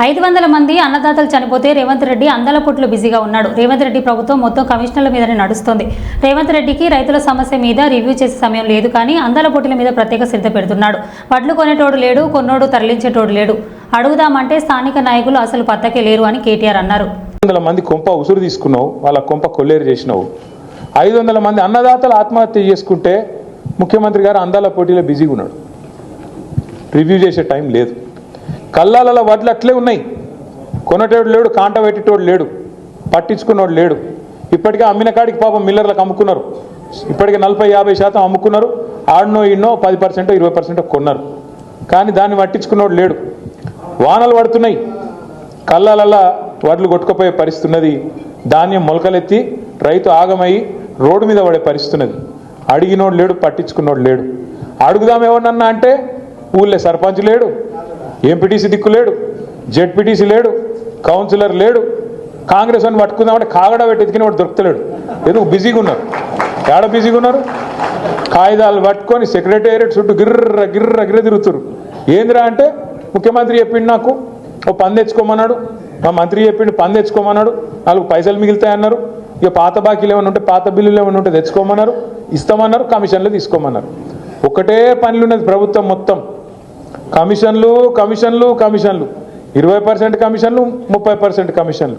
500 మంది అన్నదాతలు చనిపోతే రేవంత్ రెడ్డి అందాల పుట్లు బిజీగా ఉన్నాడు. రేవంత్ రెడ్డి ప్రభుత్వం మొత్తం కమిషనర్ల మీదనే నడుస్తోంది. రేవంత్ రెడ్డికి రైతుల సమస్య మీద రివ్యూ చేసే సమయం లేదు, కానీ అందాల పుట్ల మీద ప్రత్యేక శ్రద్ధ పెడుతున్నాడు. వడ్లు కొనేటోడు లేడు, కొన్నోడు తరలించేటోడు లేడు. అడుగుదామంటే స్థానిక నాయకులు అసలు పత్తకే లేరు అని కేటీఆర్ అన్నారు. 500 మంది కొంప ఉసురు తీసుకున్నావు, వాళ్ళ కొంప కొల్లేరు చేసినావు. 500 మంది అన్నదాతలు ఆత్మహత్య చేసుకుంటే ముఖ్యమంత్రి గారు అందాల పోటీలో బిజీగా ఉన్నాడు. రివ్యూ చేసే టైం లేదు. కల్లాల వడ్లు అట్లే ఉన్నాయి, కొనేటోడు లేడు, కాంట పెట్టేటోడు లేడు, పట్టించుకున్నోడు లేడు. ఇప్పటికే అమ్మిన కాడికి పాపం మిల్లర్లకు అమ్ముకున్నారు. ఇప్పటికే 40-50% అమ్ముకున్నారు. ఆడనో ఇన్నో 10% 20% కొన్నారు, కానీ దాన్ని పట్టించుకున్నోడు లేడు. వానలు పడుతున్నాయి, కల్లాలల్లా వడ్లు కొట్టుకుపోయే పరిస్థితున్నది. ధాన్యం మొలకలెత్తి రైతు ఆగమయ్యి రోడ్డు మీద పడే పరిస్థితున్నది. అడిగినోడు లేడు, పట్టించుకున్నోడు లేడు. అడుగుదాం ఎవరినన్నా అంటే ఊళ్ళో సర్పంచ్ లేడు, ఎంపీటీసీ దిక్కు లేడు, జెడ్పీటీసీ లేడు, కౌన్సిలర్ లేడు. కాంగ్రెస్ అని పట్టుకుందామంటే కాగడ పెట్టి ఎత్తుకుని వాడు దొరుకుతలేడు. ఎందుకు బిజీగా ఉన్నారు? ఏడ బిజీగా ఉన్నారు? కాగితాలు పట్టుకొని సెక్రటేరియట్ చుట్టూ గిర్ర గిర్ర గిర్ర తిరుగుతారు. ఏందిరా అంటే ముఖ్యమంత్రి చెప్పిండు, నాకు ఓ పని తెచ్చుకోమన్నాడు, మా మంత్రి చెప్పిండు పని తెచ్చుకోమన్నాడు, 4 పైసలు మిగులుతాయన్నారు. ఇక పాత బాకీలు ఏమైనా ఉంటే, పాత బిల్లులు ఏమైనా ఉంటే తెచ్చుకోమన్నారు, ఇస్తామన్నారు, కమిషన్లు తీసుకోమన్నారు. ఒకటే పనులు ఉన్నది ప్రభుత్వం మొత్తం. కమిషన్లు కమిషన్లు కమిషన్లు, 20% కమిషన్లు, 30% కమిషన్లు.